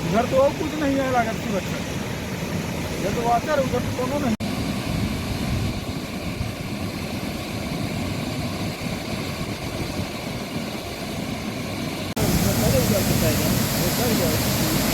इधर तो और कुछ नहीं है लागत की बच्चा, इधर तो वाटर उधर तो दोनों नहीं। उधर उधर बताएगा, उधर जाओ।